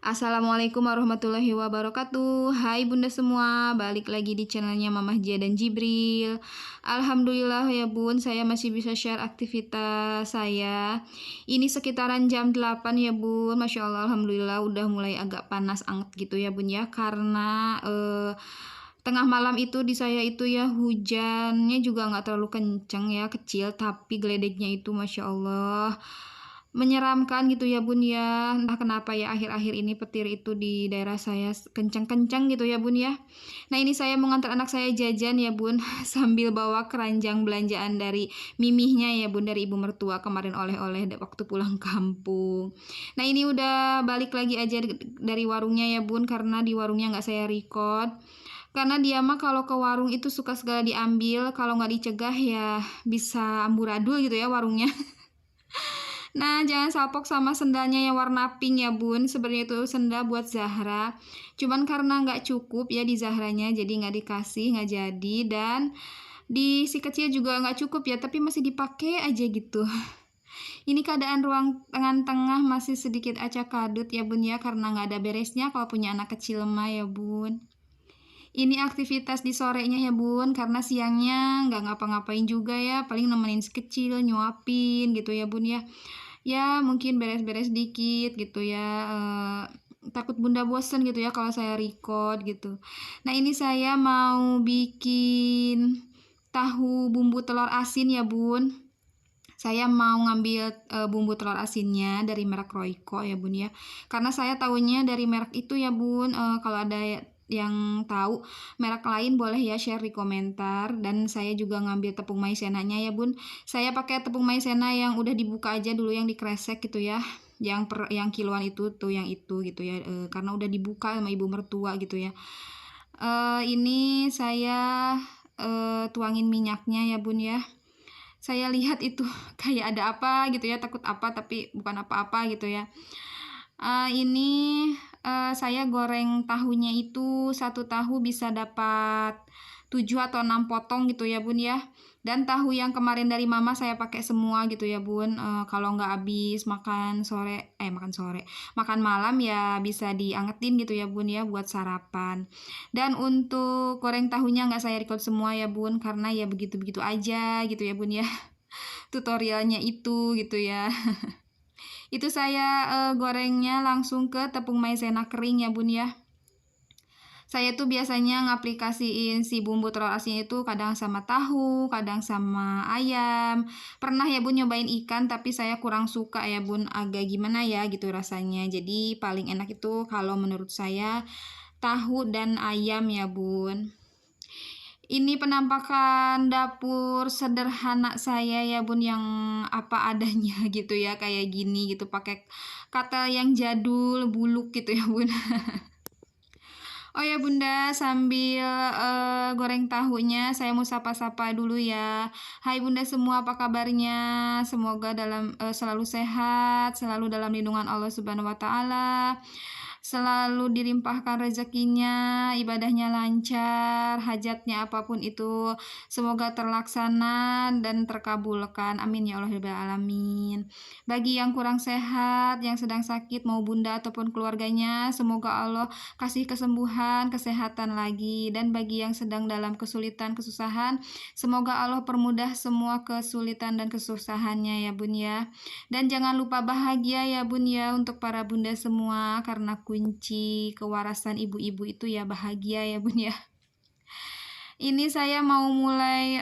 Assalamualaikum warahmatullahi wabarakatuh. Hai bunda semua, balik lagi di channelnya Mamah Jia dan Jibril. Alhamdulillah ya bun, saya masih bisa share aktivitas saya. Ini sekitaran jam 8 ya bun. Masya Allah, Alhamdulillah udah mulai agak panas anget gitu ya bun ya. Karena tengah malam itu di saya itu ya hujannya juga nggak terlalu kenceng ya, kecil. Tapi geledeknya itu Masya Allah menyeramkan gitu ya bun ya. Entah kenapa ya akhir-akhir ini petir itu di daerah saya kencang-kencang gitu ya bun ya. Nah ini saya mengantar anak saya jajan ya bun sambil bawa keranjang belanjaan dari mimihnya ya bun, dari ibu mertua kemarin oleh-oleh waktu pulang kampung. Nah ini udah balik lagi aja dari warungnya ya bun, karena di warungnya nggak saya record. Karena dia mah kalau ke warung itu suka segala diambil, kalau nggak dicegah ya bisa amburadul gitu ya warungnya. Nah, jangan salpok sama sendalnya yang warna pink ya bun. Sebenarnya itu sendal buat Zahra. Cuman karena nggak cukup ya di Zahranya, jadi nggak dikasih, nggak jadi. Dan di si kecil juga nggak cukup ya, tapi masih dipakai aja gitu. Ini keadaan ruang tengah-tengah masih sedikit acak kadut ya bun ya, karena nggak ada beresnya kalau punya anak kecil mah ya bun. Ini aktivitas di sorenya ya bun, karena siangnya nggak ngapa-ngapain juga ya, paling nemenin si kecil, nyuapin gitu ya bun ya. Ya mungkin beres-beres dikit gitu ya, takut bunda bosen gitu ya kalau saya record gitu. Nah ini saya mau bikin tahu bumbu telur asin ya bun. Saya mau ngambil bumbu telur asinnya dari merek Royco ya bun ya, karena saya tahunya dari merek itu ya bun. Kalau ada yang tahu merek lain boleh ya share di komentar. Dan saya juga ngambil tepung maizenanya ya bun. Saya pakai tepung maizena yang udah dibuka aja dulu, yang dikresek gitu ya, yang kiloan itu tuh, yang itu gitu ya, karena udah dibuka sama ibu mertua gitu ya. Ini saya tuangin minyaknya ya bun ya. Saya lihat itu kayak ada apa gitu ya, takut apa tapi bukan apa-apa gitu ya. Ini saya goreng tahunya itu, satu tahu bisa dapat 7 atau 6 potong gitu ya bun ya. Dan tahu yang kemarin dari mama saya pakai semua gitu ya bun. Kalau nggak habis makan malam ya bisa diangetin gitu ya bun ya, buat sarapan. Dan untuk goreng tahunya nggak saya record semua ya bun, karena ya begitu-begitu aja gitu ya bun ya. Tutorialnya itu gitu ya. Itu saya gorengnya langsung ke tepung maizena kering ya bun ya. Saya tuh biasanya ngaplikasiin si bumbu telur asin itu kadang sama tahu, kadang sama ayam. Pernah ya bun nyobain ikan, tapi saya kurang suka ya bun, agak gimana ya gitu rasanya. Jadi paling enak itu kalau menurut saya tahu dan ayam ya bun. Ini penampakan dapur sederhana saya ya bun, yang apa adanya gitu ya, kayak gini gitu, pakai kata yang jadul buluk gitu ya bun. Oh ya bunda, sambil goreng tahunya saya mau sapa-sapa dulu ya. Hai bunda semua, apa kabarnya? Semoga selalu sehat, selalu dalam lindungan Allah Subhanahu wa taala. Selalu dilimpahkan rezekinya, ibadahnya lancar, hajatnya apapun itu semoga terlaksana dan terkabulkan. Amin ya Allah ya Rabbal alamin. Bagi yang kurang sehat, yang sedang sakit, mau bunda ataupun keluarganya, semoga Allah kasih kesembuhan, kesehatan lagi. Dan bagi yang sedang dalam kesulitan, kesusahan, semoga Allah permudah semua kesulitan dan kesusahannya ya bun ya. Dan jangan lupa bahagia ya bun ya untuk para bunda semua, karena kunci kewarasan ibu-ibu itu ya bahagia ya bun ya. Ini saya mau mulai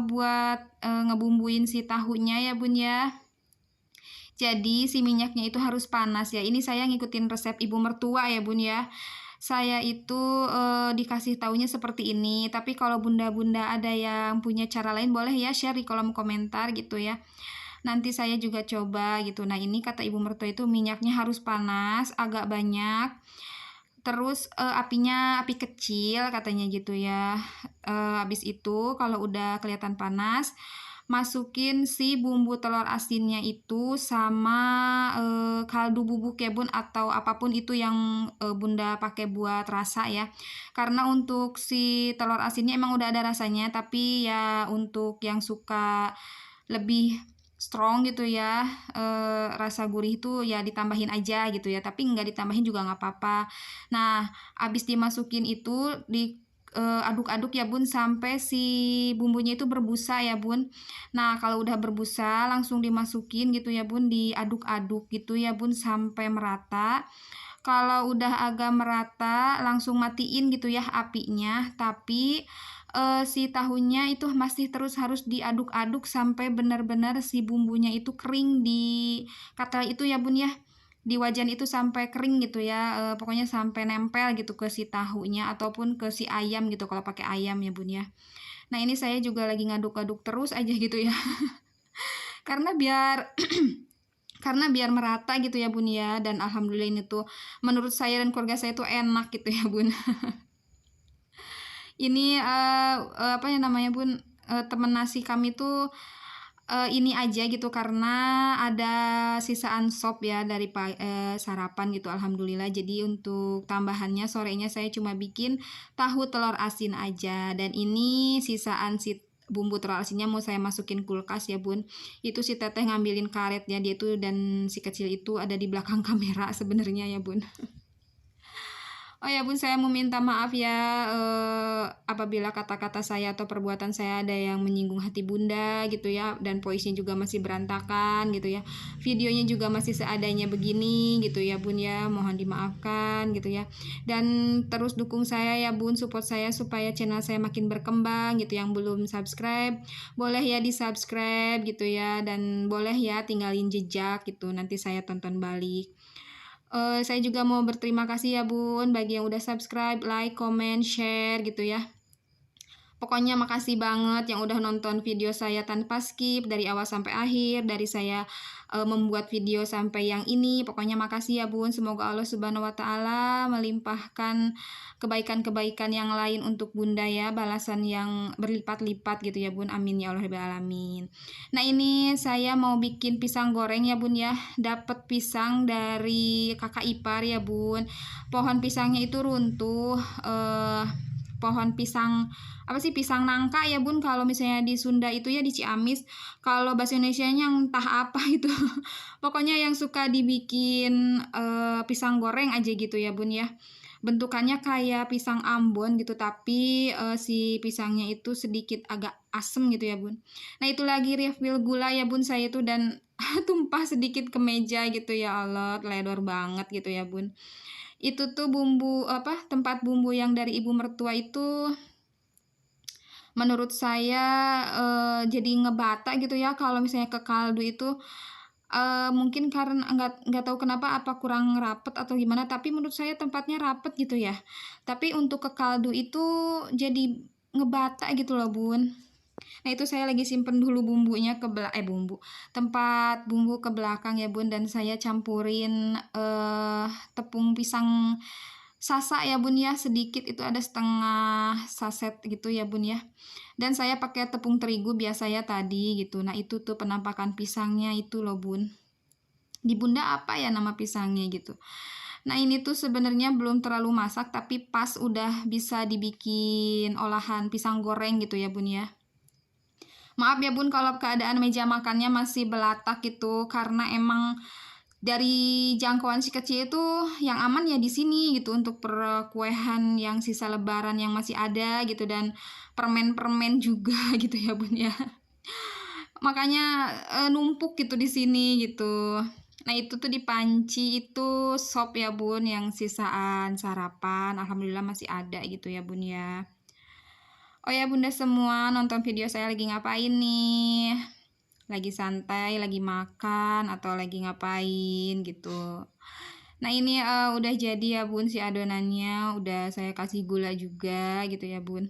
buat ngebumbuin si tahunya ya bun ya. Jadi si minyaknya itu harus panas ya. Ini saya ngikutin resep ibu mertua ya bun ya. Saya itu dikasih taunya seperti ini. Tapi kalau bunda-bunda ada yang punya cara lain, boleh ya share di kolom komentar gitu ya. Nanti saya juga coba gitu. Nah ini kata ibu mertua itu minyaknya harus panas, agak banyak. Terus apinya api kecil katanya gitu ya. Habis itu kalau udah kelihatan panas, masukin si bumbu telur asinnya itu sama kaldu bubuk ya bun, atau apapun itu yang bunda pakai buat rasa ya. Karena untuk si telur asinnya emang udah ada rasanya, tapi ya untuk yang suka lebih strong gitu ya, rasa gurih itu ya ditambahin aja gitu ya, tapi nggak ditambahin juga nggak apa-apa. Nah, abis dimasukin itu aduk-aduk ya Bun sampai si bumbunya itu berbusa ya Bun. Nah, kalau udah berbusa langsung dimasukin gitu ya Bun, diaduk-aduk gitu ya Bun sampai merata. Kalau udah agak merata langsung matiin gitu ya apinya, tapi si tahunya itu masih terus harus diaduk-aduk sampai benar-benar si bumbunya itu kering di katel itu ya Bun ya. Di wajan itu sampai kering gitu ya, pokoknya sampai nempel gitu ke si tahunya ataupun ke si ayam gitu kalau pakai ayam ya Bun ya. Nah, ini saya juga lagi ngaduk-aduk terus aja gitu ya. Karena biar karena biar merata gitu ya Bun ya, dan alhamdulillah ini tuh menurut saya dan keluarga saya tuh enak gitu ya Bun. Ini apa ya namanya Bun, temen nasi kami tuh ini aja gitu karena ada sisaan sop ya dari sarapan gitu alhamdulillah. Jadi untuk tambahannya sorenya saya cuma bikin tahu telur asin aja, dan ini sisaan si bumbu telur asinnya mau saya masukin kulkas ya Bun. Itu si teteh ngambilin karetnya dia tuh, dan si kecil itu ada di belakang kamera sebenarnya ya Bun. Oh ya Bun, saya mau minta maaf ya apabila kata-kata saya atau perbuatan saya ada yang menyinggung hati Bunda gitu ya, dan voice-nya juga masih berantakan gitu ya. Videonya juga masih seadanya begini gitu ya Bun ya, mohon dimaafkan gitu ya. Dan terus dukung saya ya Bun, support saya supaya channel saya makin berkembang gitu. Yang belum subscribe, boleh ya di-subscribe gitu ya, dan boleh ya tinggalin jejak gitu, nanti saya tonton balik. Saya juga mau berterima kasih ya Bun bagi yang udah subscribe, like, comment, share gitu ya. Pokoknya makasih banget yang udah nonton video saya tanpa skip dari awal sampai akhir, dari saya membuat video sampai yang ini. Pokoknya makasih ya Bun. Semoga Allah Subhanahu wa taala melimpahkan kebaikan-kebaikan yang lain untuk Bunda ya, balasan yang berlipat-lipat gitu ya Bun. Amin ya Allah rabbil alamin. Nah, ini saya mau bikin pisang goreng ya Bun ya. Dapat pisang dari kakak ipar ya Bun. Pohon pisangnya itu runtuh, pohon pisang apa sih, pisang nangka ya Bun kalau misalnya di Sunda itu ya, di Ciamis. Kalau bahasa Indonesianya yang entah apa itu. Pokoknya yang suka dibikin pisang goreng aja gitu ya Bun ya. Bentukannya kayak pisang Ambon gitu, tapi si pisangnya itu sedikit agak asem gitu ya Bun. Nah, itu lagi refill gula ya Bun saya itu, dan tumpah sedikit ke meja gitu ya Allah, teledor banget gitu ya Bun. Itu tuh bumbu apa, tempat bumbu yang dari ibu mertua itu menurut saya jadi ngebata gitu ya kalau misalnya ke kaldu itu. Mungkin karena nggak tahu kenapa, apa kurang rapet atau gimana, tapi menurut saya tempatnya rapet gitu ya. Tapi untuk ke kaldu itu jadi ngebata gitu loh Bun. Nah, itu saya lagi simpen dulu bumbunya tempat bumbu ke belakang ya Bun, dan saya campurin tepung pisang sasa ya Bun ya, sedikit, itu ada setengah saset gitu ya Bun ya. Dan saya pakai tepung terigu biasa ya tadi gitu. Nah, itu tuh penampakan pisangnya itu loh Bun. Di Bunda apa ya nama pisangnya gitu. Nah, ini tuh sebenarnya belum terlalu masak, tapi pas udah bisa dibikin olahan pisang goreng gitu ya Bun ya. Maaf ya Bun kalau keadaan meja makannya masih belatak gitu, karena emang dari jangkauan si kecil itu yang aman ya di sini gitu, untuk perkuehan yang sisa lebaran yang masih ada gitu, dan permen-permen juga gitu ya Bun ya. Makanya numpuk gitu di sini gitu. Nah, itu tuh di panci itu sop ya Bun, yang sisaan sarapan, alhamdulillah masih ada gitu ya Bun ya. Oh ya Bunda semua, nonton video saya lagi ngapain nih? Lagi santai, lagi makan, atau lagi ngapain gitu. Nah, ini udah jadi ya Bun si adonannya, udah saya kasih gula juga gitu ya Bun.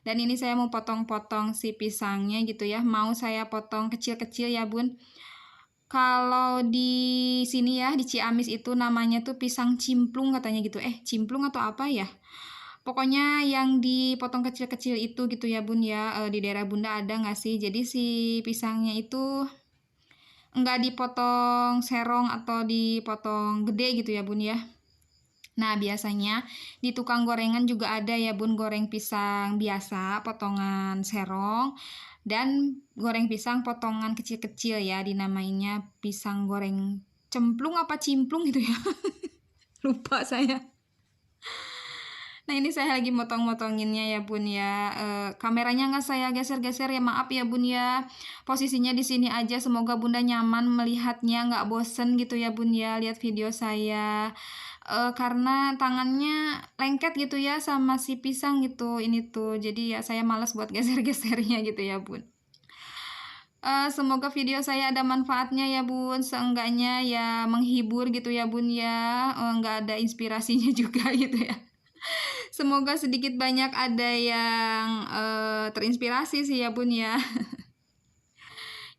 Dan ini saya mau potong-potong si pisangnya gitu ya, mau saya potong kecil-kecil ya Bun. Kalau di sini ya, di Ciamis itu namanya tuh pisang cimplung katanya gitu. Cimplung atau apa ya? Pokoknya yang dipotong kecil-kecil itu gitu ya Bun ya. Di daerah Bunda ada nggak sih? Jadi si pisangnya itu nggak dipotong serong atau dipotong gede gitu ya Bun ya. Nah, biasanya di tukang gorengan juga ada ya Bun, goreng pisang biasa potongan serong. Dan goreng pisang potongan kecil-kecil ya, dinamainya pisang goreng cemplung apa cimplung gitu ya. Lupa saya. Nah ini saya lagi motong-motonginnya ya bun ya. Kameranya nggak saya geser-geser ya, maaf ya bun ya. Posisinya di sini aja, semoga bunda nyaman melihatnya, nggak bosen gitu ya bun ya lihat video saya. Karena tangannya lengket gitu ya sama si pisang gitu ini tuh, jadi ya saya malas buat geser-gesernya gitu ya bun. Semoga video saya ada manfaatnya ya bun, seenggaknya ya menghibur gitu ya bun ya, nggak ada inspirasinya juga gitu ya. Semoga sedikit banyak ada yang terinspirasi sih ya bun ya.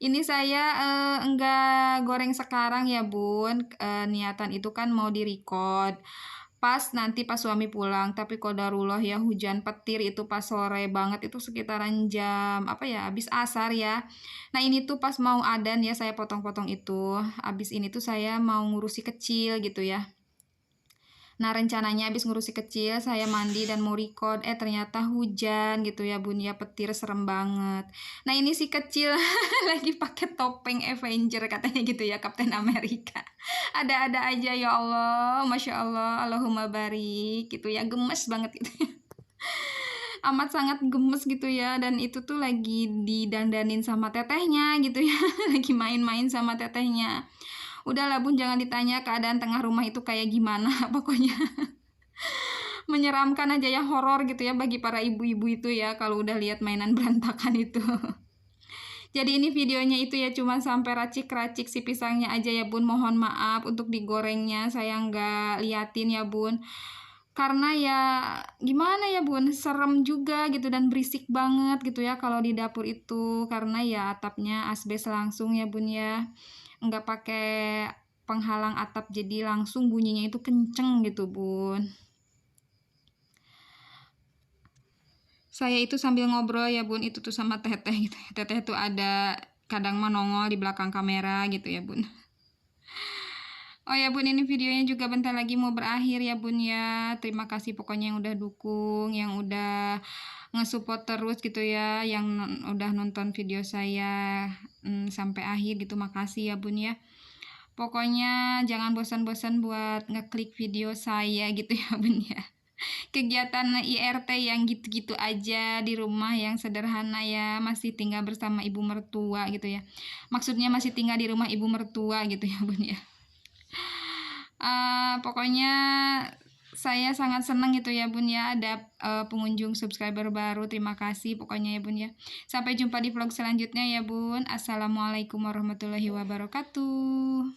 Ini saya enggak goreng sekarang ya bun, niatan itu kan mau di-record pas suami pulang, tapi qadarullah ya hujan petir itu pas sore banget, itu sekitaran jam apa ya, habis asar ya. Nah ini tuh pas mau adzan ya saya potong-potong itu, habis ini tuh saya mau ngurusi kecil gitu ya. Nah rencananya habis ngurusi kecil saya mandi dan mau record, ternyata hujan gitu ya bun ya, petir serem banget. Nah ini si kecil lagi pakai topeng Avenger katanya gitu ya, Kapten Amerika. Ada-ada aja ya Allah, Masya Allah, Allahumma barik gitu ya, gemes banget gitu ya. Amat sangat gemes gitu ya, dan itu tuh lagi didandanin sama tetehnya gitu ya. Lagi main-main sama tetehnya. Udahlah bun, jangan ditanya keadaan tengah rumah itu kayak gimana. Pokoknya menyeramkan aja ya, horor gitu ya bagi para ibu-ibu itu ya kalau udah lihat mainan berantakan itu. Jadi ini videonya itu ya cuma sampai racik-racik si pisangnya aja ya bun, mohon maaf untuk digorengnya saya nggak liatin ya bun. Karena ya gimana ya bun, serem juga gitu dan berisik banget gitu ya kalau di dapur itu, karena ya atapnya asbes langsung ya bun ya, nggak pakai penghalang atap, jadi langsung bunyinya itu kenceng gitu bun. Saya itu sambil ngobrol ya bun itu tuh sama teteh gitu. Teteh tuh ada kadang menongol di belakang kamera gitu ya bun. Oh ya bun, ini videonya juga bentar lagi mau berakhir ya bun ya. Terima kasih pokoknya yang udah dukung, yang udah nge-support terus gitu ya, yang udah nonton video saya sampai akhir gitu. Makasih ya bun ya. Pokoknya jangan bosan-bosan buat ngeklik video saya gitu ya bun ya. Kegiatan IRT yang gitu-gitu aja di rumah yang sederhana ya, masih tinggal bersama ibu mertua gitu ya. Maksudnya masih tinggal di rumah ibu mertua gitu ya bun ya. Pokoknya saya sangat senang gitu ya bun ya, ada pengunjung subscriber baru. Terima kasih pokoknya ya bun ya. Sampai jumpa di vlog selanjutnya ya bun. Assalamualaikum warahmatullahi wabarakatuh.